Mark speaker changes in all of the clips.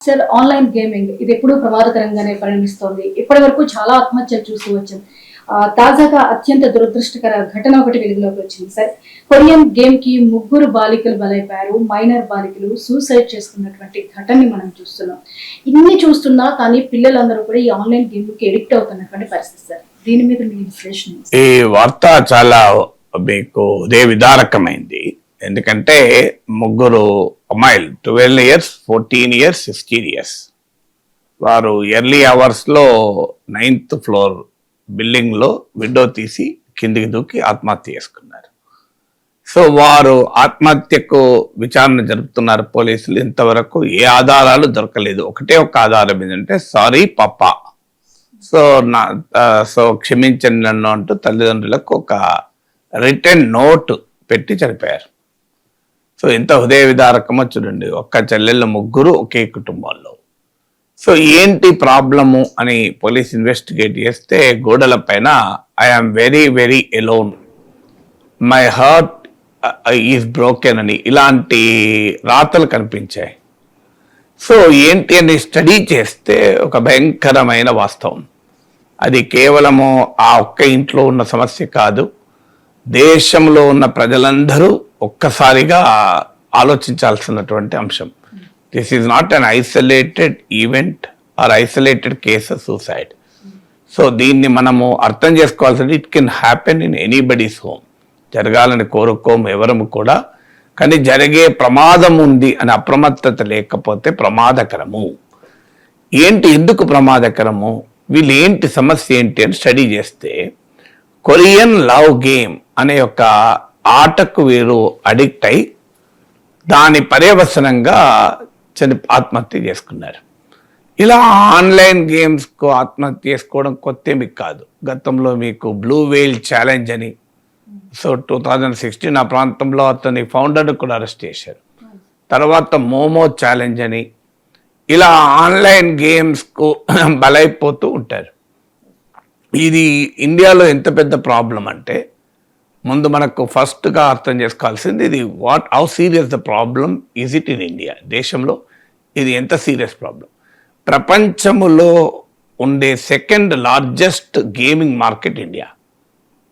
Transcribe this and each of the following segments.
Speaker 1: Sir online gaming ఇది ఎప్పుడూ ప్రమాదకరంగానే పరిణమిస్తోంది. ఇప్పటి వరకు చాలా ఆత్మహత్యలు చూస్తూ వచ్చాం. తాజాగా అత్యంత దురదృష్టకర ఘటన ఒకటి వెలుగులోకి వచ్చింది సార్. కొరియన్ గేమ్ కి 3 బాలికలు బలైపోయారు. మైనర్ బాలికలు సూసైడ్ చేసుకున్నటువంటి ఘటనని మనం చూస్తున్నాం. ఇన్ని చూస్తున్నా కానీ పిల్లలందరూ కూడా ఈ ఆన్లైన్ గేమ్ కి ఎడిక్ట్ అవుతున్నటువంటి పరిస్థితి సార్. దీని మీద మీ విశ్లేషణ?
Speaker 2: ఈ వార్త చాలా మీకు ఉదయ విదారకమైంది. ఎందుకంటే 3 అమ్మాయిలు 12 years, 14 years, 16 years వారు ఎర్లీ అవర్స్ లో 9th floor బిల్డింగ్ లో విండో తీసి కిందికి దూకి ఆత్మహత్య చేసుకున్నారు. సో వారు ఆత్మహత్యకు విచారణ జరుపుతున్నారు పోలీసులు. ఇంతవరకు ఏ ఆధారాలు దొరకలేదు. ఒకటే ఒక ఆధారం ఏంటంటే సారీ పాపా, సో క్షమించండి నన్ను అంటూ తల్లిదండ్రులకు ఒక రిటర్న్ నోట్ పెట్టి చనిపోయారు. సో ఎంత హృదయ విదారకమో చూడండి. ఒక్క చెల్లెళ్ళ 3 ఒకే కుటుంబాల్లో. సో ఏంటి ప్రాబ్లము అని పోలీస్ ఇన్వెస్టిగేట్ చేస్తే గోడల పైన I'm very very alone, my heart is broken అని ఇలాంటి రాతలు కనిపించాయి. సో ఏంటి అని స్టడీ చేస్తే ఒక భయంకరమైన వాస్తవం. అది కేవలము ఆ ఒక్క ఇంట్లో ఉన్న సమస్య కాదు, దేశంలో ఉన్న ప్రజలందరూ ఒక్కసారిగా ఆలోచించాల్సినటువంటి అంశం. This is not an isolated event are isolated case of suicide. So దీన్ని మనము అర్థం చేసుకోవాల్సింది, it can happen in anybody's home. జరగాలని కోరుకోము ఎవరము కూడా, కానీ జరిగే ప్రమాదం ఉంది అని అప్రమత్తత లేకపోతే ప్రమాదకరము. ఏంటి, ఎందుకు ప్రమాదకరము, వీళ్ళు ఏంటి సమస్య ఏంటి అని స్టడీ చేస్తే కొరియన్ లవ్ గేమ్ అనే ఒక ఆటకు వీరు అడిక్ట్ అయి దాని పర్యవసనంగా ఆత్మహత్య చేసుకున్నారు. ఇలా ఆన్లైన్ గేమ్స్కు ఆత్మహత్య చేసుకోవడం కొత్త మీకు కాదు. గతంలో మీకు బ్లూ వేల్ ఛాలెంజ్ అని, సో 2016 ఆ ప్రాంతంలో అతని ఫౌండర్ని కూడా అరెస్ట్ చేశారు. తర్వాత మోమో ఛాలెంజ్ అని, ఇలా ఆన్లైన్ గేమ్స్కు బలైపోతూ ఉంటారు. ఇది ఇండియాలో ఎంత పెద్ద ప్రాబ్లం అంటే, ముందు మనకు ఫస్ట్గా అర్థం చేసుకోవాల్సింది ఇది how serious the problem is it in India. దేశంలో ఇది ఎంత సీరియస్ ప్రాబ్లం. ప్రపంచంలో ఉండే 2nd largest gaming market India.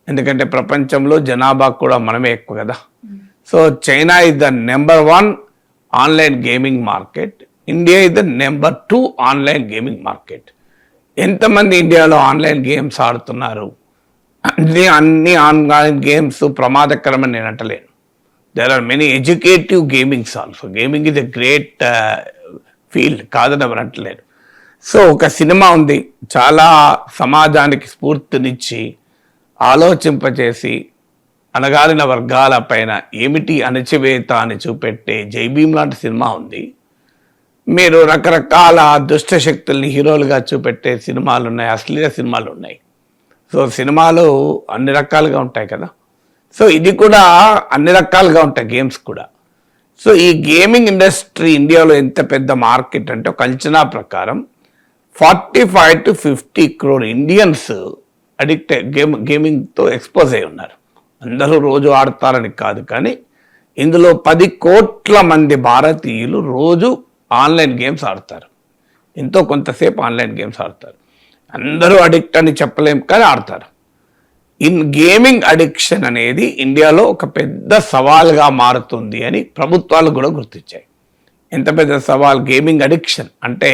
Speaker 2: ఎందుకంటే ప్రపంచంలో జనాభా కూడా మనమే ఎక్కువ కదా. So China is the number 1 online gaming market, India is the number 2 online gaming market. ఎంతమంది ఇండియాలో ఆన్లైన్ గేమ్స్ ఆడుతున్నారు? అన్ని ఆన్లైన్ గేమ్స్ ప్రమాదకరమని నేను అంటలేను. There are many educative gamings also. Gaming is a great field, కాదని ఎవరు అంటలేరు. సో ఒక సినిమా ఉంది, చాలా సమాజానికి స్ఫూర్తినిచ్చి ఆలోచింపచేసి అణగారిన వర్గాల పైన ఏమిటి అణచివేత అని చూపెట్టే జై భీమ్ లాంటి సినిమా ఉంది. మీరు రకరకాల దుష్ట శక్తుల్ని హీరోలుగా చూపెట్టే సినిమాలు ఉన్నాయి, అశ్లీల సినిమాలు ఉన్నాయి. సో సినిమాలు అన్ని రకాలుగా ఉంటాయి కదా. సో ఇది కూడా అన్ని రకాలుగా ఉంటాయి, గేమ్స్ కూడా. సో ఈ గేమింగ్ ఇండస్ట్రీ ఇండియాలో ఎంత పెద్ద మార్కెట్ అంటే, ఒక అంచనా ప్రకారం 45 to 50 crore ఇండియన్స్ అడిక్ట్ గేమింగ్తో ఎక్స్పోజ్ అయి ఉన్నారు. అందరూ రోజు ఆడతారని కాదు, కానీ ఇందులో 10 కోట్ల మంది భారతీయులు రోజు ఆన్లైన్ గేమ్స్ ఆడతారు. ఎంతో కొంతసేపు ఆన్లైన్ గేమ్స్ ఆడతారు. అందరూ అడిక్ట్ అని చెప్పలేం, కానీ ఆడతారు. గేమింగ్ అడిక్షన్ అనేది ఇండియాలో ఒక పెద్ద సవాల్గా మారుతుంది అని ప్రభుత్వాలు కూడా గుర్తించాయి. ఎంత పెద్ద సవాల్ గేమింగ్ అడిక్షన్ అంటే,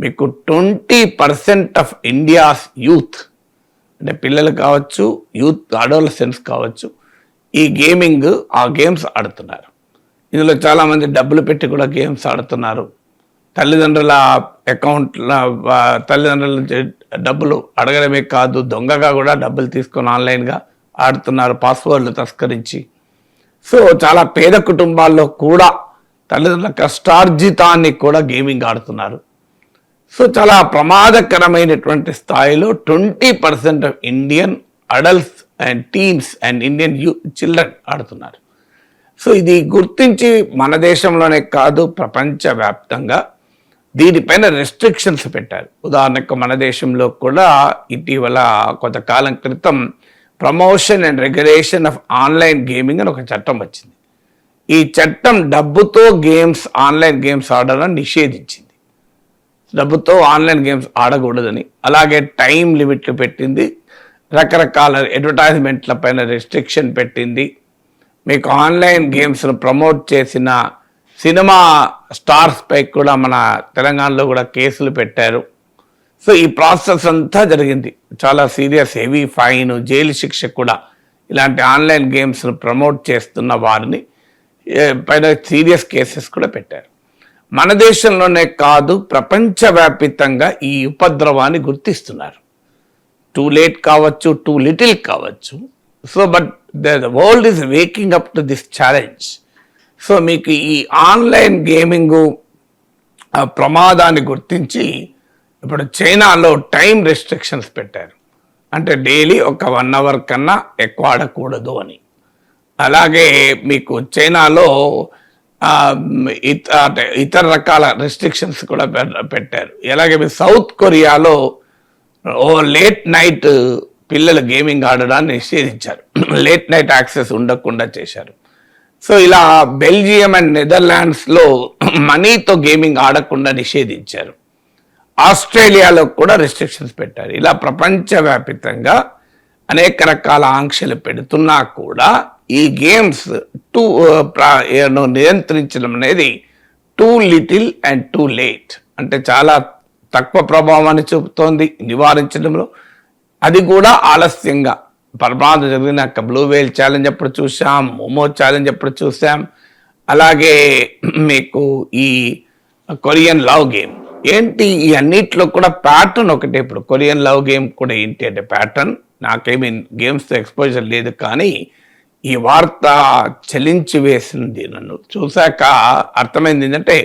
Speaker 2: మీకు 20% ఆఫ్ ఇండియాస్ యూత్, అంటే పిల్లలు కావచ్చు, యూత్ అడోలసెన్స్ కావచ్చు, ఈ ఆ గేమ్స్ ఆడుతున్నారు. ఇందులో చాలామంది డబ్బులు పెట్టి కూడా గేమ్స్ ఆడుతున్నారు. తల్లిదండ్రుల అకౌంట్ల తల్లిదండ్రుల డబ్బులు అడగడమే కాదు, దొంగగా కూడా డబ్బులు తీసుకొని ఆన్లైన్గా ఆడుతున్నారు, పాస్వర్డ్లు తస్కరించి. సో చాలా పేద కుటుంబాల్లో కూడా తల్లిదండ్రుల కష్టార్జితాన్ని కూడా గేమింగ్ ఆడుతున్నారు. సో చాలా ప్రమాదకరమైనటువంటి స్థాయిలో 20% of Indian adults and teens and Indian children ఆడుతున్నారు. సో ఇది గుర్తించి మన దేశంలోనే కాదు, ప్రపంచవ్యాప్తంగా దీనిపైన రెస్ట్రిక్షన్స్ పెట్టారు. ఉదాహరణకు మన దేశంలో కూడా ఇటీవల కొంతకాలం క్రితం promotion and regulation of online gaming అని ఒక చట్టం వచ్చింది. ఈ చట్టం డబ్బుతో ఆన్లైన్ గేమ్స్ ఆడడం నిషేధించింది. డబ్బుతో ఆన్లైన్ గేమ్స్ ఆడకూడదని, అలాగే టైం లిమిట్లు పెట్టింది, రకరకాల అడ్వర్టైజ్మెంట్ల పైన రెస్ట్రిక్షన్ పెట్టింది, మీకు ఆన్లైన్ గేమ్స్ను ప్రమోట్ చేసిన సినిమా స్టార్స్ పై కూడా మన తెలంగాణలో కూడా కేసులు పెట్టారు. సో ఈ ప్రాసెస్ అంతా జరిగింది. చాలా సీరియస్ హెవీ ఫైన్, జైలు శిక్ష కూడా ఇలాంటి ఆన్లైన్ గేమ్స్ను ప్రమోట్ చేస్తున్న వారిని పైన సీరియస్ కేసెస్ కూడా పెట్టారు. మన దేశంలోనే కాదు, ప్రపంచవ్యాపితంగా ఈ ఉపద్రవాన్ని గుర్తిస్తున్నారు. టూ లేట్ కావచ్చు, టూ లిటిల్ కావచ్చు. So but the world is waking up to this challenge. So మీకు ఈ ఆన్లైన్ గేమింగ్ ప్రమాదాన్ని గుర్తించి ఇప్పుడు చైనాలో టైం రెస్ట్రిక్షన్స్ పెట్టారు. అంటే డైలీ ఒక 1 hour కన్నా ఎక్కువ ఆడకూడదు అని. అలాగే మీకు చైనాలో ఇతర రకాల రెస్ట్రిక్షన్స్ కూడా పెట్టారు. అలాగే మీ సౌత్ కొరియాలో లేట్ నైట్ పిల్లలు గేమింగ్ ఆడడాన్ని నిషేధించారు. లేట్ నైట్ యాక్సెస్ ఉండకుండా చేశారు. సో ఇలా బెల్జియం అండ్ నెదర్లాండ్స్లో మనీతో గేమింగ్ ఆడకుండా నిషేధించారు. ఆస్ట్రేలియాలో కూడా రెస్ట్రిక్షన్స్ పెట్టారు. ఇలా ప్రపంచవ్యాప్తంగా అనేక రకాల ఆంక్షలు పెడుతున్నా కూడా ఈ గేమ్స్ నియంత్రించడం అనేది two little and too late, అంటే చాలా తక్కువ ప్రభావాన్ని చూపుతోంది నివారించడంలో. అది కూడా ఆలస్యంగా. ప్రమాదం జరిగినాక బ్లూ వేల్ ఛాలెంజ్ అప్పుడు చూసాం, మోమో ఛాలెంజ్ అప్పుడు చూసాం. అలాగే మీకు ఈ కొరియన్ లవ్ గేమ్ ఏంటి, ఈ అన్నిట్లో కూడా ప్యాటర్న్ ఒకటే. ఇప్పుడు కొరియన్ లవ్ గేమ్ కూడా ఏంటి అంటే ప్యాటర్న్, నాకేమీ గేమ్స్తో ఎక్స్పోజర్ లేదు, కానీ ఈ వార్త చలించి వేసింది నన్ను. చూశాక అర్థమైంది ఏంటంటే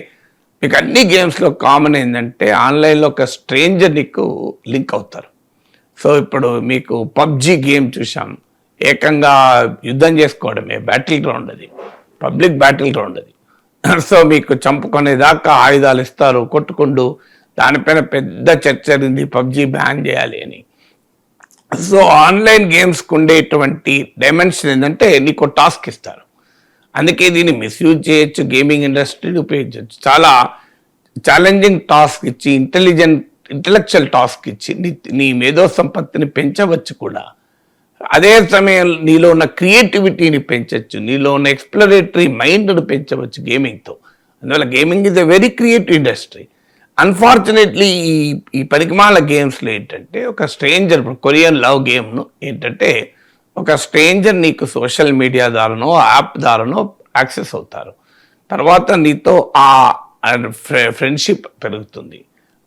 Speaker 2: మీకు అన్ని గేమ్స్లో కామన్ ఏంటంటే ఆన్లైన్లో ఒక స్ట్రేంజర్ నీకు లింక్ అవుతారు. సో ఇప్పుడు మీకు పబ్జి గేమ్ చూసాం, ఏకంగా యుద్ధం చేసుకోవడమే బ్యాటిల్ గ్రౌండ్, అది పబ్లిక్ బ్యాటిల్ గ్రౌండ్ అది. సో మీకు చంపుకునేదాకా ఆయుధాలు ఇస్తారు, కొట్టుకుంటూ. దానిపైన పెద్ద చర్చ జరిగింది, పబ్జి బ్యాన్ చేయాలి అని. సో ఆన్లైన్ గేమ్స్కి ఉండేటువంటి డైమెన్షన్ ఏంటంటే నీకు టాస్క్ ఇస్తారు, అందుకే దీన్ని మిస్యూజ్ చేయొచ్చు, గేమింగ్ ఇండస్ట్రీని ఉపయోగించవచ్చు. చాలా ఛాలెంజింగ్ టాస్క్ ఇచ్చి, ఇంటలెక్చువల్ టాస్క్ ఇచ్చి నీ మేధో సంపత్తిని పెంచవచ్చు కూడా. అదే సమయంలో నీలో ఉన్న క్రియేటివిటీని పెంచవచ్చు, నీలో ఉన్న ఎక్స్ప్లోరేటరీ మైండ్ను పెంచవచ్చు గేమింగ్తో. అందువల్ల gaming is a very creative industry. Unfortunately ఈ పరికమాల గేమ్స్లో ఏంటంటే ఒక స్ట్రేంజర్, కొరియన్ లవ్ గేమ్ను ఏంటంటే ఒక స్ట్రేంజర్ నీకు సోషల్ మీడియా ద్వారానో యాప్ ద్వారానో యాక్సెస్ అవుతారు. తర్వాత నీతో ఆ ఫ్రెండ్షిప్ పెరుగుతుంది,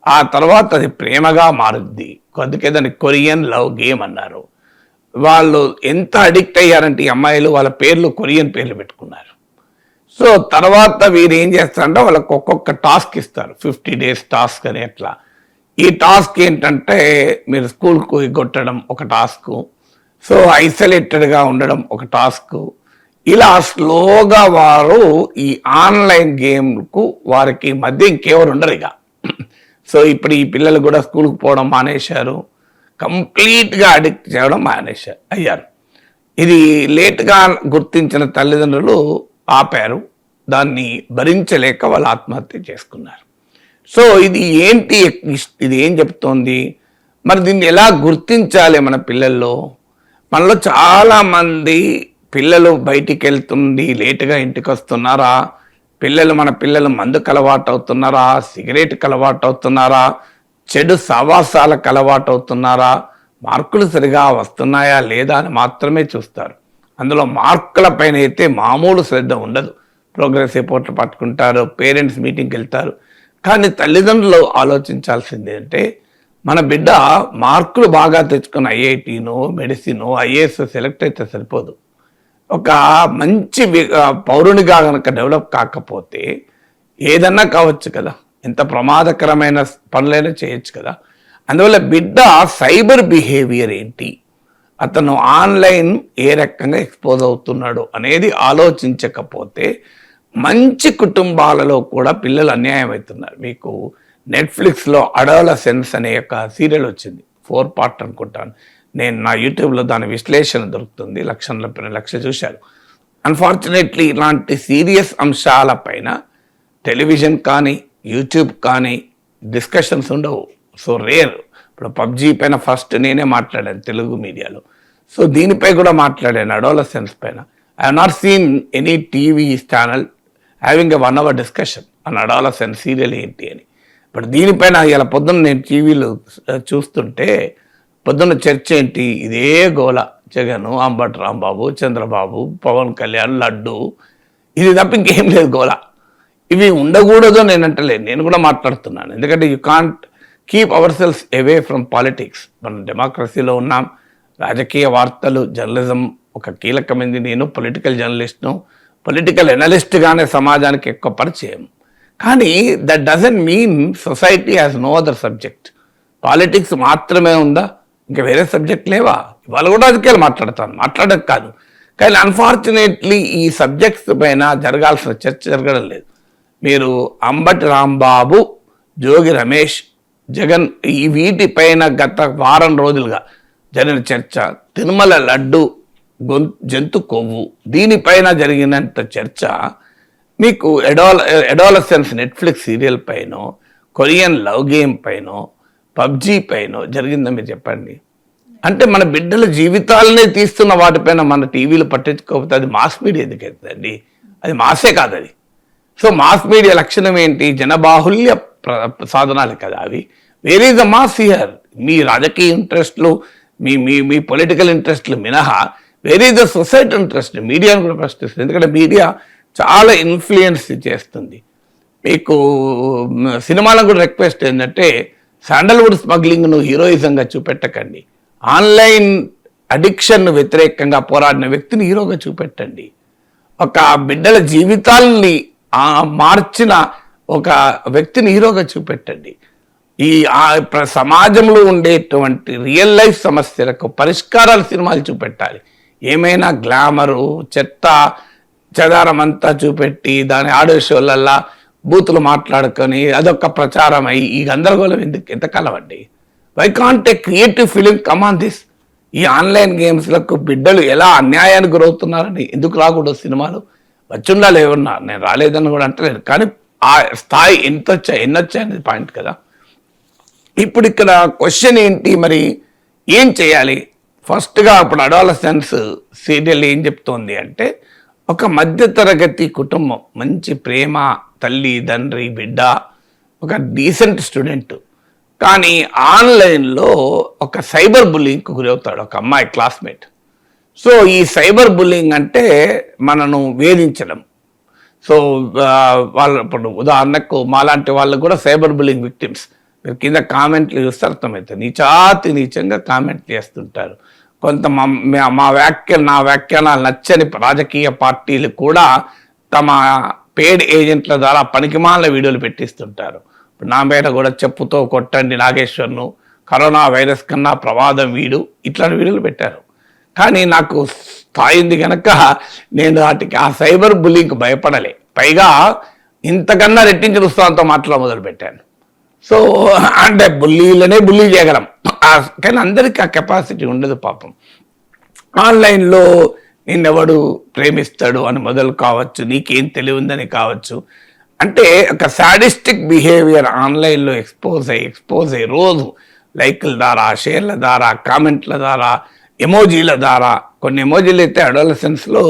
Speaker 2: ఆ తర్వాత అది ప్రేమగా మారుద్ది. అందుకే దాన్ని కొరియన్ లవ్ గేమ్ అన్నారు. వాళ్ళు ఎంత అడిక్ట్ అయ్యారంటే ఈ అమ్మాయిలు వాళ్ళ పేర్లు కొరియన్ పేర్లు పెట్టుకున్నారు. సో తర్వాత వీరు ఏం చేస్తారంటే వాళ్ళకి ఒక్కొక్క టాస్క్ ఇస్తారు, 50 days టాస్క్ అని. అట్లా ఈ టాస్క్ ఏంటంటే మీరు స్కూల్కు కొట్టడం ఒక టాస్క్, సో ఐసోలేటెడ్గా ఉండడం ఒక టాస్క్. ఇలా స్లోగా వారు ఈ ఆన్లైన్ గేమ్కు వారికి మధ్య ఇంకెవరు ఉండరు ఇక. సో ఇప్పుడు ఈ పిల్లలు కూడా స్కూల్కి పోవడం మానేశారు, కంప్లీట్గా అడిక్ట్ చేయడం అయ్యారు. ఇది లేట్గా గుర్తించిన తల్లిదండ్రులు ఆపారు, దాన్ని భరించలేక వాళ్ళు ఆత్మహత్య చేసుకున్నారు. సో ఇది ఏంటి, ఇది ఏం చెప్తోంది? మరి దీన్ని ఎలా గుర్తించాలి మన పిల్లల్లో? మనలో చాలామంది పిల్లలు బయటికి వెళ్తుంది లేటుగా ఇంటికి వస్తున్నారా, మన పిల్లలు మందుకు అలవాటు అవుతున్నారా, సిగరెట్కి అలవాటు అవుతున్నారా, చెడు సావాసాలకు అలవాటు అవుతున్నారా, మార్కులు సరిగా వస్తున్నాయా లేదా అని మాత్రమే చూస్తారు. అందులో మార్కుల పైన అయితే మామూలు శ్రద్ధ ఉండదు. ప్రోగ్రెస్ రిపోర్ట్లు పట్టుకుంటారు, పేరెంట్స్ మీటింగ్కి వెళ్తారు. కానీ తల్లిదండ్రులు ఆలోచించాల్సింది అంటే మన బిడ్డ మార్కులు బాగా తెచ్చుకున్న ఐఐటీనో మెడిసినో ఐఏఎస్ సెలెక్ట్ అయితే సరిపోదు. ఒక మంచి పౌరునిగా కనుక డెవలప్ కాకపోతే ఏదన్నా కావచ్చు కదా, ఎంత ప్రమాదకరమైన పనులైనా చేయొచ్చు కదా. అందువల్ల బిడ్డ సైబర్ బిహేవియర్ ఏంటి, అతను ఆన్లైన్ ఏ రకంగా ఎక్స్పోజ్ అవుతున్నాడు అనేది ఆలోచించకపోతే మంచి కుటుంబాలలో కూడా పిల్లలు అన్యాయం అవుతున్నారు. మీకు నెట్ఫ్లిక్స్లో అడాలసెన్స్ అనే ఒక సీరియల్ వచ్చింది, 4 part అనుకుంటాను. నేను నా యూట్యూబ్లో దాని విశ్లేషణ దొరుకుతుంది, లక్ష చూశారు. అన్ఫార్చునేట్లీ ఇలాంటి సీరియస్ అంశాలపైన టెలివిజన్ కానీ యూట్యూబ్ కానీ డిస్కషన్స్ ఉండవు. So rare. ఇప్పుడు పబ్జీ పైన ఫస్ట్ నేనే మాట్లాడాను తెలుగు మీడియాలో. సో దీనిపై కూడా మాట్లాడాను, అడోలసెన్స్ పైన. I have not seen any TV channel having a 1 hour discussion an adolescence serial ఏంటి అని. ఇప్పుడు దీనిపైన ఇలా పొద్దున్న నేను టీవీలో చూస్తుంటే పొద్దున్న చర్చ ఏంటి, ఇదే గోల. జగన్, అంబటి రాంబాబు, చంద్రబాబు, పవన్ కళ్యాణ్, లడ్డు, ఇది తప్ప ఇంకేం లేదు గోల. ఇవి ఉండకూడదు నేను అంటలేదు, నేను కూడా మాట్లాడుతున్నాను. ఎందుకంటే you can't keep our cells away from politics. మనం డెమోక్రసీలో ఉన్నాం. రాజకీయ వార్తలు, జర్నలిజం ఒక కీలకమైంది. నేను పొలిటికల్ జర్నలిస్ట్ను, పొలిటికల్ ఎనలిస్ట్గానే సమాజానికి ఎక్కువ పరిచయం. కానీ that doesn't mean society has no other subject. Politics మాత్రమే ఉందా, ఇంకా వేరే సబ్జెక్ట్ లేవా? ఇవాళ కూడా రాజకీయాలు మాట్లాడక కాదు. కానీ అన్ఫార్చునేట్లీ ఈ సబ్జెక్ట్స్ పైన జరగాల్సిన చర్చ జరగడం లేదు. మీరు అంబటి రాంబాబు, జోగి రమేష్, జగన్, ఈ వీటిపైన గత వారం రోజులుగా జరిగిన చర్చ, తిరుమల లడ్డు, జంతు కొవ్వు, దీనిపైన జరిగినంత చర్చ మీకు అడోలసెన్స్ నెట్ఫ్లిక్స్ సీరియల్ పైనో, కొరియన్ లవ్ గేమ్ పైనో, పబ్జీ పైనో జరిగిందా మీరు చెప్పండి? అంటే మన బిడ్డల జీవితాలనే తీస్తున్న వాటిపైన మన టీవీలు పట్టించుకోకపోతే అది మాస్ మీడియా ఎందుకవుతుందండి? అది మాసే కాదు అది. సో మాస్ మీడియా లక్షణం ఏంటి? జనబాహుల్య సాధనాలు కదా అవి. Where is the mass here? మీ రాజకీయ ఇంట్రెస్ట్లు, మీ మీ మీ పొలిటికల్ ఇంట్రెస్ట్లు మినహా where is the society interest? మీడియాను కూడా ప్రశ్నిస్తుంది. ఎందుకంటే మీడియా చాలా ఇన్ఫ్లుయెన్స్ చేస్తుంది. మీకు సినిమాలకు కూడా రిక్వెస్ట్ ఏంటంటే శాండల్వుడ్ స్మగ్లింగ్ను హీరోయిజంగా చూపెట్టకండి. ఆన్లైన్ అడిక్షన్ను వ్యతిరేకంగా పోరాడిన వ్యక్తిని హీరోగా చూపెట్టండి. ఒక బిడ్డల జీవితాలని మార్చిన ఒక వ్యక్తిని హీరోగా చూపెట్టండి. ఈ సమాజంలో ఉండేటువంటి రియల్ లైఫ్ సమస్యలకు పరిష్కారాలు సినిమాలు చూపెట్టాలి. ఏమైనా గ్లామరు, చెత్త చెదారం అంతా చూపెట్టి దాని ఆడియో షోలల్లా బూతులు మాట్లాడుకొని అదొక ప్రచారం అయ్యి ఈ గందరగోళం ఎంతకాలం అండి? Why can't a creative film come on this? ఈ ఆన్లైన్ గేమ్స్లకు బిడ్డలు ఎలా అన్యాయానికి గురవుతున్నారని ఎందుకు రాకూడదు సినిమాలు? వచ్చుండాలి ఏమన్నా, నేను రాలేదని కూడా అంటలేదు. కానీ ఆ స్థాయి ఎన్ని వచ్చాయనేది పాయింట్ కదా. ఇప్పుడు ఇక్కడ క్వశ్చన్ ఏంటి, మరి ఏం చేయాలి? ఫస్ట్గా ఇప్పుడు అడోలసెన్స్ సీరియల్ ఏం చెప్తోంది అంటే, ఒక మధ్యతరగతి కుటుంబం, మంచి ప్రేమ, తల్లి, తండ్రి, బిడ్డ, ఒక డీసెంట్ స్టూడెంట్, కానీ ఆన్లైన్లో ఒక సైబర్ బుల్లింగ్కి గురవుతాడు ఒక అమ్మాయి క్లాస్మేట్. సో ఈ సైబర్ బుల్లింగ్ అంటే మనను వేధించడం. సో వాళ్ళు ఇప్పుడు ఉదాహరణకు మాలాంటి వాళ్ళు కూడా సైబర్ బుల్లింగ్ విక్టిమ్స్. మీరు కింద కామెంట్లు చూస్తే అర్థమవుతుంది. నీచంగా కామెంట్లు చేస్తుంటారు. కొంత నా వ్యాఖ్యానాలు నచ్చని రాజకీయ పార్టీలు కూడా తమ పేడ్ ఏజెంట్ల ద్వారా పనికిమాల వీడియోలు పెట్టిస్తుంటారు. ఇప్పుడు నా మీద కూడా చెప్పుతో కొట్టండి నాగేశ్వర్ను, కరోనా వైరస్ కన్నా ప్రమాదం వీడు, ఇట్లాంటి వీడియోలు పెట్టారు. కానీ నాకు స్థాయి ఉంది కనుక నేను వాటికి ఆ సైబర్ బుల్లింగ్కి భయపడలే. పైగా ఇంతకన్నా రెట్టించిన ఉత్సాహంతో మాట్లాడ మొదలుపెట్టాను. సో అంటే బుల్లీ చేయగలం, కానీ అందరికీ ఆ కెపాసిటీ ఉండదు పాపం. ఆన్లైన్లో నిన్నెవడు ప్రేమిస్తాడు అని మొదలు కావచ్చు, నీకేం తెలివిందని కావచ్చు. అంటే ఒక సాడిస్టిక్ బిహేవియర్ ఆన్లైన్లో ఎక్స్పోజ్ అయ్యి రోజు లైక్ల ద్వారా, షేర్ల ద్వారా, కామెంట్ల ద్వారా, ఎమోజీల ద్వారా. కొన్ని ఎమోజీలు అయితే అడోలసెన్స్లో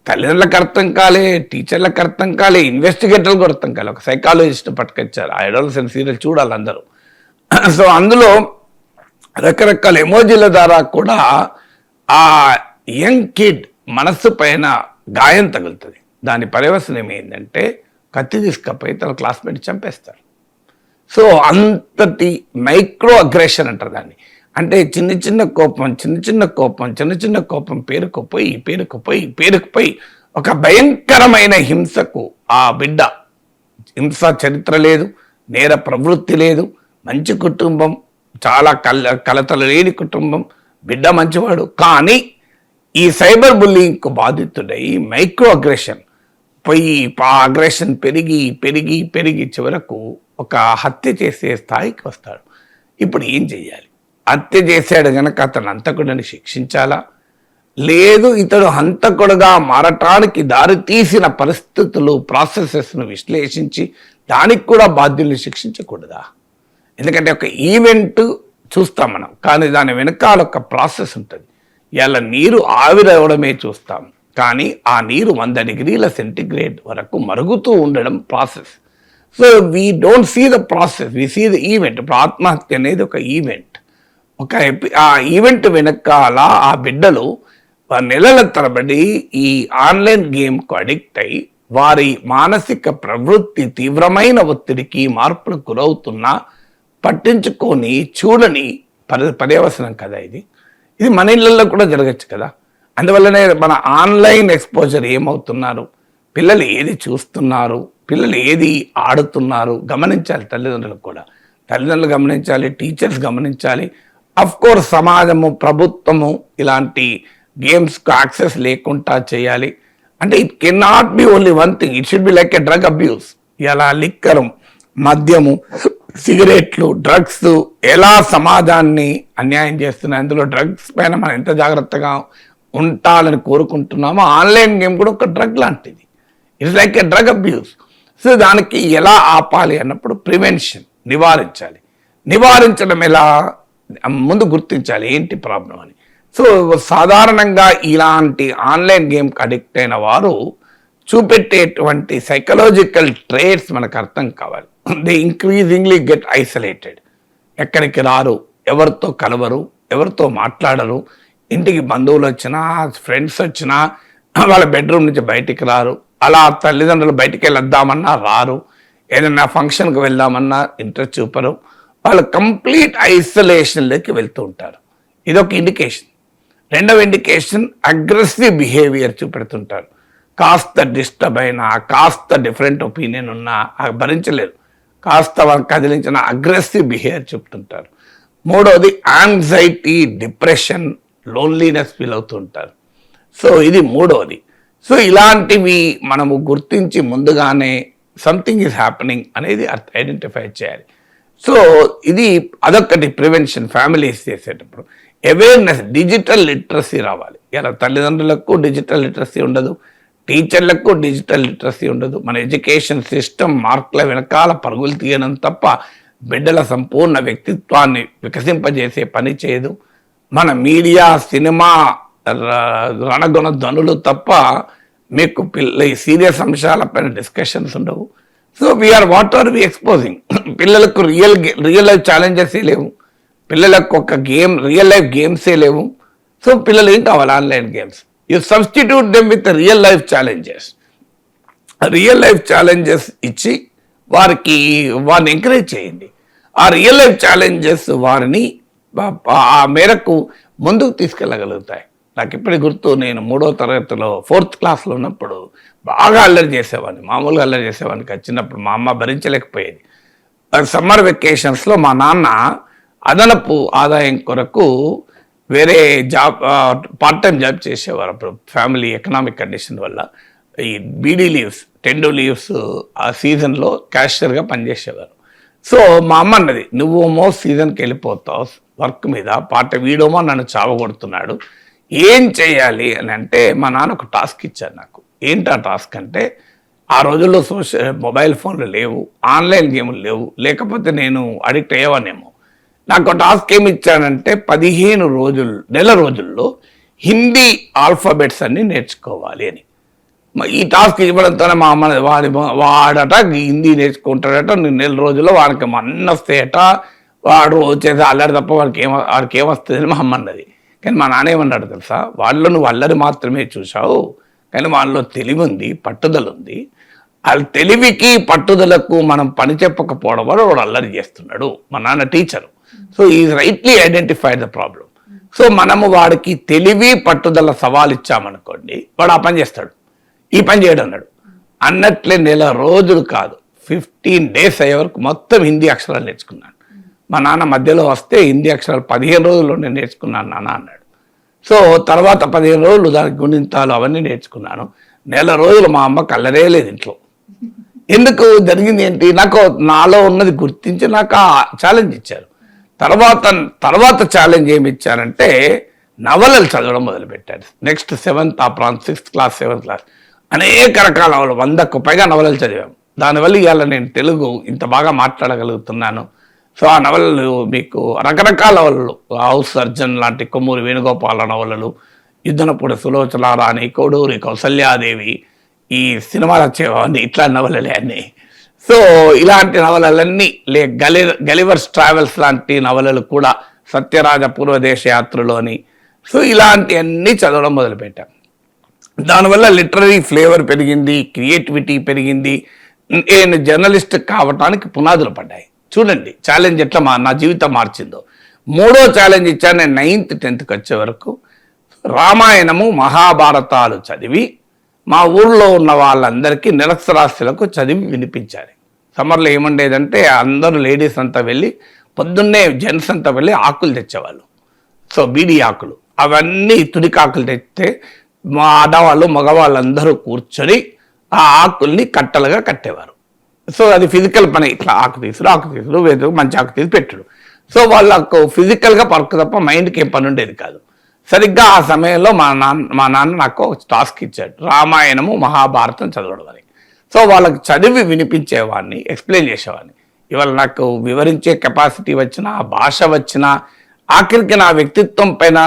Speaker 2: తల్లిదండ్రులకు అర్థం కాలే, టీచర్లకు అర్థం కాలే, ఇన్వెస్టిగేటర్లకు అర్థం కాలే. ఒక సైకాలజిస్ట్ పట్టుకొచ్చారు ఆ అడోలసెన్స్ సీరియల్ చూడాలి అందరూ. సో అందులో రకరకాల ఎమోజీల ద్వారా కూడా ఆ యంగ్ కిడ్ మనస్సు పైన గాయం తగులుతుంది. దాని పర్యవసనం ఏంటంటే కత్తి తీసుకపోయి తన క్లాస్మేట్ చంపేస్తారు. సో అంతటి మైక్రో అగ్రెషన్ అంటారు దాన్ని. అంటే చిన్న చిన్న కోపం పేరుకుపోయి ఒక భయంకరమైన హింసకు ఆ బిడ్డ, హింస చరిత్ర లేదు, నేర ప్రవృత్తి లేదు, మంచి కుటుంబం, చాలా కలతలు లేని కుటుంబం, బిడ్డ మంచివాడు, కానీ ఈ సైబర్ బుల్లింగ్కు బాధితుడై మైక్రో అగ్రెషన్ పోయి ఆ అగ్రెషన్ పెరిగి చివరకు ఒక హత్య చేసే స్థాయికి వస్తాడు. ఇప్పుడు ఏం చెయ్యాలి? హత్య చేశాడు కనుక అతను హంతకుడిని శిక్షించాలా, లేదు ఇతడు హంతకుడుగా మారటానికి దారి తీసిన పరిస్థితులు, ప్రాసెసెస్ను విశ్లేషించి దానికి కూడా బాధ్యుల్ని శిక్షించకూడదా? ఎందుకంటే ఒక ఈవెంట్ చూస్తాం మనం, కానీ దాని వెనకాల ఒక ప్రాసెస్ ఉంటుంది. ఇలా నీరు ఆవిరవడమే చూస్తాం, కానీ ఆ నీరు 100 డిగ్రీల సెంటిగ్రేడ్ వరకు మరుగుతూ ఉండడం process. So we don't see the process, we see the event. ఇప్పుడు ఆత్మహత్య అనేది ఒక ఈవెంట్. ఆ ఈవెంట్ వెనకాల ఆ బిడ్డలు నెలల తరబడి ఈ ఆన్లైన్ గేమ్కు అడిక్ట్ అయి వారి మానసిక ప్రవృత్తి తీవ్రమైన ఒత్తిడికి మార్పులకు గురవుతున్నా పట్టించుకొని చూడని పర్యవసనం కదా ఇది మన ఇళ్ళల్లో కూడా జరగచ్చు కదా. అందువల్లనే మన ఆన్లైన్ ఎక్స్పోజర్ ఏమవుతున్నారు, పిల్లలు ఏది చూస్తున్నారు, పిల్లలు ఏది ఆడుతున్నారు గమనించాలి. తల్లిదండ్రులకు కూడా తల్లిదండ్రులు గమనించాలి, టీచర్స్ గమనించాలి. అఫ్ కోర్స్ సమాజము, ప్రభుత్వము ఇలాంటి గేమ్స్కు యాక్సెస్ లేకుండా చేయాలి. అంటే it can not be only one thing, it should be like a drug abuse. ఇలా లిక్కరు, మద్యము, సిగరెట్లు, డ్రగ్స్ ఎలా సమాజాన్ని అన్యాయం చేస్తున్నాయి. అందులో డ్రగ్స్ పైన మనం ఎంత జాగ్రత్తగా ఉండాలని కోరుకుంటున్నామో ఆన్లైన్ గేమ్ కూడా ఒక డ్రగ్ లాంటిది. It's like a drug abuse. So దానికి ఎలా ఆపాలి అన్నప్పుడు ప్రివెన్షన్, నివారించాలి. నివారించడం ఎలా, ముందు గుర్తించాలి ఏంటి ప్రాబ్లం అని. సో సాధారణంగా ఇలాంటి ఆన్లైన్ గేమ్కి అడిక్ట్ అయిన వారు చూపెట్టేటువంటి సైకలాజికల్ ట్రేట్స్ మనకు అర్థం కావాలి. They increasingly get isolated. ఎక్కడికి రారు, ఎవరితో కలవరు, ఎవరితో మాట్లాడరు. ఇంటికి బంధువులు వచ్చినా, ఫ్రెండ్స్ వచ్చినా వాళ్ళ బెడ్రూమ్ నుంచి బయటికి రారు. అలా తల్లిదండ్రులు బయటికి వెళ్ళొద్దామన్నా రారు, ఏదైనా ఫంక్షన్కి వెళ్దామన్నా ఇంట్రెస్ట్ చూపరు. వాళ్ళు కంప్లీట్ ఐసోలేషన్లోకి వెళ్తూ ఉంటారు. ఇదొక ఇండికేషన్. రెండవ ఇండికేషన్ అగ్రెసివ్ బిహేవియర్ చూపెడుతుంటారు. కాస్త డిస్టర్బ్ అయినా, కాస్త డిఫరెంట్ ఒపీనియన్ ఉన్నా భరించలేరు, కాస్త కదిలించిన అగ్రెసివ్ బిహేవియర్ చూపుతుంటారు. మూడవది యాంగ్జైటీ, డిప్రెషన్, లోన్లీనెస్ ఫీల్ అవుతుంటారు. సో ఇది మూడవది. సో ఇలాంటివి మనము గుర్తించి ముందుగానే సంథింగ్ ఈజ్ హ్యాపెనింగ్ అనేది ఐడెంటిఫై చేయాలి. సో ఇది అదొకటి ప్రివెన్షన్. ఫ్యామిలీస్ చేసేటప్పుడు అవేర్నెస్, డిజిటల్ లిటరసీ రావాలి. ఇలా తల్లిదండ్రులకు డిజిటల్ లిటరసీ ఉండదు, టీచర్లకు డిజిటల్ లిటరసీ ఉండదు. మన ఎడ్యుకేషన్ సిస్టమ్ మార్కుల వెనకాల పరుగులు తీయడం తప్ప బిడ్డల సంపూర్ణ వ్యక్తిత్వాన్ని వికసింపజేసే పని చేయదు. మన మీడియా, సినిమా, రణగుణ ధ్వనులు తప్ప మీకు ఈ సీరియస్ అంశాలపైన డిస్కషన్స్ ఉండవు. So we are what are we exposing. పిల్లలకు రియల్ లైఫ్ ఛాలెంజెసే లేవు, పిల్లలకు ఒక గేమ్, రియల్ లైఫ్ గేమ్సే లేవు. సో పిల్లలు ఏం కావాలి? Online games. You substitute them with real life challenges. Real life challenges ఇచ్చి వారిని ఎంకరేజ్ చేయండి. ఆ రియల్ లైఫ్ ఛాలెంజెస్ వారిని ఆ మేరకు ముందుకు తీసుకెళ్ళగలుగుతాయి. నాకు ఇప్పటికి గుర్తు, నేను 3వ తరగతిలో 4th క్లాస్లో ఉన్నప్పుడు బాగా అల్లరి చేసేవాడిని, మామూలుగా అల్లరి చేసేవాడిని కాదు. చిన్నప్పుడు మా అమ్మ భరించలేకపోయేది. సమ్మర్ వెకేషన్స్లో మా నాన్న అదనపు ఆదాయం కొరకు వేరే జాబ్, పార్ట్ టైం జాబ్ చేసేవారు. అప్పుడు ఫ్యామిలీ ఎకనామిక్ కండిషన్ వల్ల ఈ బీడీ లీవ్స్, 10 లీవ్స్ ఆ సీజన్లో క్యాషియర్గా పనిచేసేవారు. సో మా అమ్మ అన్నది, నువ్వేమో సీజన్కి వెళ్ళిపోతావు వర్క్ మీద, వీడోమో నన్ను చావగొడుతున్నాడు, ఏం చేయాలి అని అంటే మా నాన్న ఒక టాస్క్ ఇచ్చారు నాకు. ఏంటి ఆ టాస్క్ అంటే, ఆ రోజుల్లో మొబైల్ ఫోన్లు లేవు, ఆన్లైన్ గేములు లేవు, లేకపోతే నేను అడిక్ట్ అయ్యేవానేమో. నాకు టాస్క్ ఏమి ఇచ్చానంటే 15 రోజులు, నెల రోజుల్లో హిందీ ఆల్ఫాబెట్స్ అన్ని నేర్చుకోవాలి అని. ఈ టాస్క్ ఇవ్వడంతోనే మా అమ్మ వాడట హిందీ నేర్చుకుంటాడట, నెల రోజుల్లో వాడికి అన్నీ వస్తాయట, వాడు వచ్చేసి అల్లరి తప్ప వాడికి ఏమొస్తుంది అని మా అమ్మ అన్నది. కానీ మా నాన్న ఏమన్నాడు తెలుసా, వాళ్ళలో నువ్వు అల్లరి మాత్రమే చూసావు, కానీ వాళ్ళలో తెలివి ఉంది, పట్టుదల ఉంది. ఆ తెలివికి పట్టుదలకు మనం పని చెప్పకపోవడం వల్ల వాడు అల్లరి చేస్తున్నాడు. మా నాన్న teacher. So is rightly identified the problem. So మనము వాడికి తెలివి, పట్టుదల సవాల్ ఇచ్చామనుకోండి, వాడు ఆ పని చేస్తాడు, ఈ పని చేయడం అన్నాడు. అన్నట్లే నెల రోజులు కాదు, 15 days అయ్యే వరకు మొత్తం హిందీ అక్షరాలు నేర్చుకున్నాను. మా నాన్న మధ్యలో వస్తే హిందీ అక్షరాలు 15 రోజుల్లో నేను నేర్చుకున్నాను నాన్న అన్నాడు. సో తర్వాత 15 రోజులు దానికి గుణింతాలు అవన్నీ నేర్చుకున్నాను. నెల రోజులు మా అమ్మకి అల్లరే లేదు ఇంట్లో. ఎందుకు జరిగింది ఏంటి, నాకు నాలో ఉన్నది గుర్తించి నాకు ఆ ఛాలెంజ్ ఇచ్చారు. తర్వాత ఛాలెంజ్ ఏమి ఇచ్చారంటే నవలలు చదవడం మొదలుపెట్టారు. Next 6th class 7th class అనేక రకాల 100కు పైగా నవలలు చదివాము. దానివల్ల ఇవాళ నేను తెలుగు ఇంత బాగా మాట్లాడగలుగుతున్నాను. సో ఆ నవలలు మీకు రకరకాల నవలలు, హౌస్ సర్జన్ లాంటి కొమ్మూరి వేణుగోపాల నవలలు, యుద్ధనపూడి సులోచన రాణి, కోడూరి కౌసల్యాదేవి, ఈ సినిమాలు వచ్చేవన్నీ ఇట్లా నవలలే అన్నీ. సో ఇలాంటి నవలలన్నీ గలివర్స్ ట్రావెల్స్ లాంటి నవలలు కూడా, సత్యరాజ పూర్వదేశ యాత్రలోని, సో ఇలాంటివన్నీ చదవడం మొదలుపెట్టాం. దానివల్ల లిటరరీ ఫ్లేవర్ పెరిగింది, క్రియేటివిటీ పెరిగింది, నేను జర్నలిస్ట్ కావటానికి పునాదులు పడ్డాయి. చూడండి ఛాలెంజ్ ఎట్లా నా జీవితం మార్చిందో. 3వ ఛాలెంజ్ ఇచ్చాను నేను 9th 10th వచ్చే వరకు. రామాయణము మహాభారతాలు చదివి మా ఊళ్ళో ఉన్న వాళ్ళందరికీ నిరక్షరాస్యులకు చదివి వినిపించాలి. సమ్మర్లో ఏముండేదంటే అందరూ లేడీస్ అంతా వెళ్ళి పొద్దున్నే జెంట్స్ అంతా వెళ్ళి ఆకులు తెచ్చేవాళ్ళు. సో బీడీ ఆకులు, అవన్నీ తుడికాకులు తెస్తే మా ఆడవాళ్ళు మగవాళ్ళందరూ కూర్చొని ఆ ఆకుల్ని కట్టలుగా కట్టేవారు. సో అది ఫిజికల్ పని, ఇట్లా ఆకు తీసుడు వేదు మంచి ఆకు తీసి పెట్టడు. సో వాళ్ళకు ఫిజికల్గా పరకు తప్ప మైండ్కి ఏం పని ఉండేది కాదు. సరిగ్గా ఆ సమయంలో మా నాన్న నాకు ఒక టాస్క్ ఇచ్చాడు, రామాయణము మహాభారతం చదవడం అని. సో వాళ్ళకి చదివి వినిపించేవాడిని, ఎక్స్ప్లెయిన్ చేసేవాడిని. ఇవాళ నాకు వివరించే కెపాసిటీ వచ్చినా, భాష వచ్చినా, ఆఖరికి నా వ్యక్తిత్వం పైన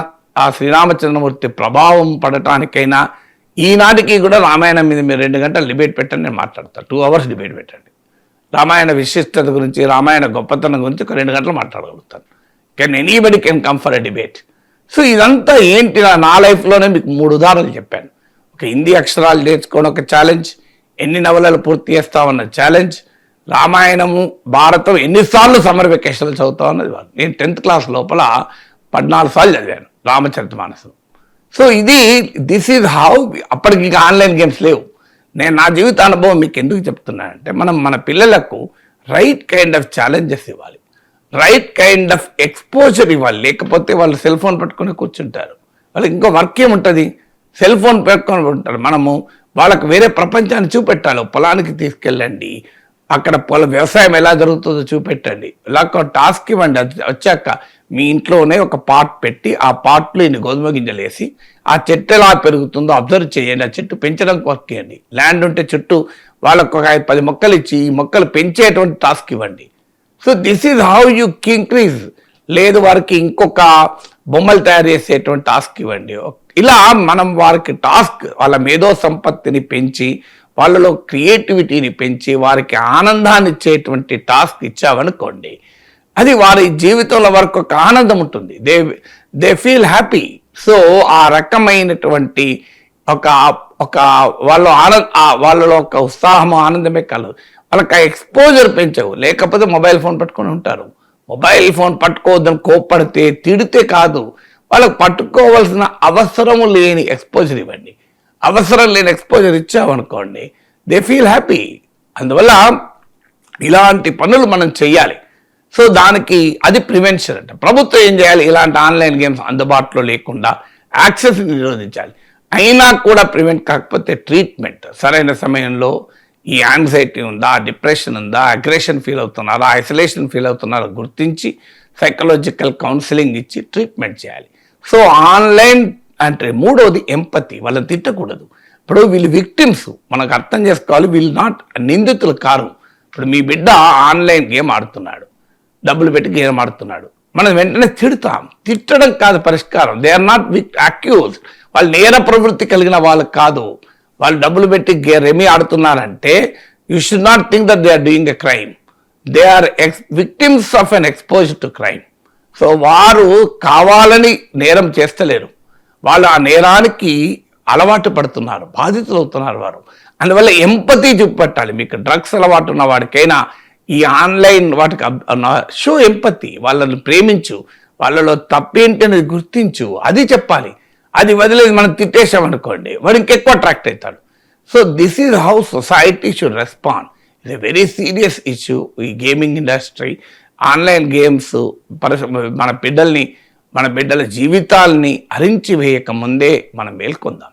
Speaker 2: ఆ శ్రీరామచంద్రమూర్తి ప్రభావం పడటానికైనా ఈనాటికి కూడా రామాయణం మీద మీరు 2 గంటలు డిబేట్ పెట్టండి, నేను మాట్లాడతాను. 2 hours డిబేట్ పెట్టండి. రామాయణ విశిష్టత గురించి, రామాయణ గొప్పతనం గురించి ఒక 2 గంటలు మాట్లాడగలుగుతాను. Anybody can come for a debate. So ఇదంతా ఏంటి, నా లైఫ్లోనే మీకు 3 ఉదాహరణలు చెప్పాను. ఒక హిందీ అక్షరాలు నేర్చుకోవడం ఒక ఛాలెంజ్, ఎన్ని నవలలు పూర్తి చేస్తామన్న ఛాలెంజ్, రామాయణము భారతం ఎన్నిసార్లు సమ్మర్ వెకేషన్లు చదువుతామన్నది. నేను 10th class లోపల 14 సార్లు చదివాను రామచరితమానసం. So this is how. అప్పటికి ఇంకా ఆన్లైన్ గేమ్స్ లేవు. నేను నా జీవిత అనుభవం మీకు ఎందుకు చెప్తున్నానంటే, మనం మన పిల్లలకు రైట్ కైండ్ ఆఫ్ ఛాలెంజెస్ ఇవ్వాలి, రైట్ కైండ్ ఆఫ్ ఎక్స్పోజర్ ఇవ్వాలి. లేకపోతే వాళ్ళు సెల్ ఫోన్ పట్టుకొని కూర్చుంటారు. వాళ్ళకి ఇంకో వర్క్ ఏముంటుంది, సెల్ ఫోన్ పెట్టుకొని ఉంటారు. మనము వాళ్ళకు వేరే ప్రపంచాన్ని చూపెట్టాలి. పొలానికి తీసుకెళ్ళండి, అక్కడ వ్యవసాయం ఎలా జరుగుతుందో చూపెట్టండి. ఇలా ఒక టాస్క్ ఇవ్వండి. వచ్చాక మీ ఇంట్లోనే ఒక పాట్ పెట్టి ఆ పాట్లో ఇన్ని గోధుమ గింజలు వేసి ఆ చెట్టు ఎలా పెరుగుతుందో అబ్జర్వ్ చేయండి. ఆ చెట్టు పెంచడం వర్క్ చేయండి. ల్యాండ్ ఉంటే చుట్టూ వాళ్ళకు ఒక 10 మొక్కలు ఇచ్చి ఈ మొక్కలు పెంచేటువంటి టాస్క్ ఇవ్వండి. So this is how you increase. లేదు వారికి ఇంకొక బొమ్మలు తయారు చేసేటువంటి టాస్క్ ఇవ్వండి. ఇలా మనం వారికి టాస్క్, వాళ్ళ మేధో సంపత్తిని పెంచి, వాళ్ళలో క్రియేటివిటీని పెంచి, వారికి ఆనందాన్ని ఇచ్చేటువంటి టాస్క్ ఇచ్చామనుకోండి, అది వారి జీవితంలో వరకు ఒక ఆనందం ఉంటుంది. They feel happy. సో ఆ రకమైనటువంటి వాళ్ళలో ఒక ఉత్సాహము, ఆనందమే కలదు. వాళ్ళకి ఆ ఎక్స్పోజర్ పెంచవు. లేకపోతే మొబైల్ ఫోన్ పట్టుకొని ఉంటారు. మొబైల్ ఫోన్ పట్టుకోవద్దని కోప్పడితే, తిడితే కాదు, వాళ్ళకు పట్టుకోవాల్సిన అవసరము లేని ఎక్స్పోజర్ ఇవ్వండి. అవసరం లేని ఎక్స్పోజర్ ఇచ్చామనుకోండి, దే ఫీల్ హ్యాపీ. అందువల్ల ఇలాంటి పనులు మనం చెయ్యాలి. సో దానికి అది ప్రివెన్షన్ అంటే. ప్రభుత్వం ఏం చేయాలి, ఇలాంటి ఆన్లైన్ గేమ్స్ అందుబాటులో లేకుండా యాక్సెస్ నిరోధించాలి. అయినా కూడా ప్రివెంట్ కాకపోతే ట్రీట్మెంట్ సరైన సమయంలో, ఈ యాంగ్జైటీ ఉందా, డిప్రెషన్ ఉందా, అగ్రెషన్ ఫీల్ అవుతున్నారా, ఐసోలేషన్ ఫీల్ అవుతున్నారా గుర్తించి సైకలాజికల్ కౌన్సిలింగ్ ఇచ్చి ట్రీట్మెంట్ చేయాలి. సో ఆన్లైన్ అంటే 3వది ఎంపతి. వాళ్ళని తిట్టకూడదు. ఇప్పుడు వీళ్ళు విక్టిమ్స్, మనకు అర్థం చేసుకోవాలి. వీళ్ళు నిందితులు కారు. ఇప్పుడు మీ బిడ్డ ఆన్లైన్ గేమ్ ఆడుతున్నాడు, డబ్బులు పెట్టి గేమ్ ఆడుతున్నాడు, మనం వెంటనే తిడతాం. తిట్టడం కాదు పరిష్కారం. They are not accuse. వాళ్ళు నేర ప్రవృత్తి కలిగిన వాళ్ళు కాదు. వాళ్ళు డబ్బులు పెట్టి రెమీ ఆడుతున్నారంటే you should not think that they are doing a crime. They are victims of an exposure to crime. So వారు కావాలని నేరం చేస్తలేరు. వాళ్ళు ఆ నేరానికి అలవాటు పడుతున్నారు, బాధితులు అవుతున్నారు వారు. అందువల్ల ఎంపతి చూపెట్టాలి. మీకు డ్రగ్స్ అలవాటు ఉన్న వాడికైనా ఈ ఆన్లైన్ వాటికి షో ఎంపతి. వాళ్ళని ప్రేమించు, వాళ్ళలో తప్పేంటి అనేది గుర్తించు, అది చెప్పాలి. అది వదిలేదు మనం తిట్టేసామనుకోండి, వాడు ఇంకెక్కువ అట్రాక్ట్ అవుతాడు. So this is how society should respond. ఇది వెరీ సీరియస్ ఇష్యూ. ఈ గేమింగ్ ఇండస్ట్రీ, ఆన్లైన్ గేమ్స్ మన బిడ్డల జీవితాల్ని హరించి వేయక ముందే మనం మేల్కొందాం.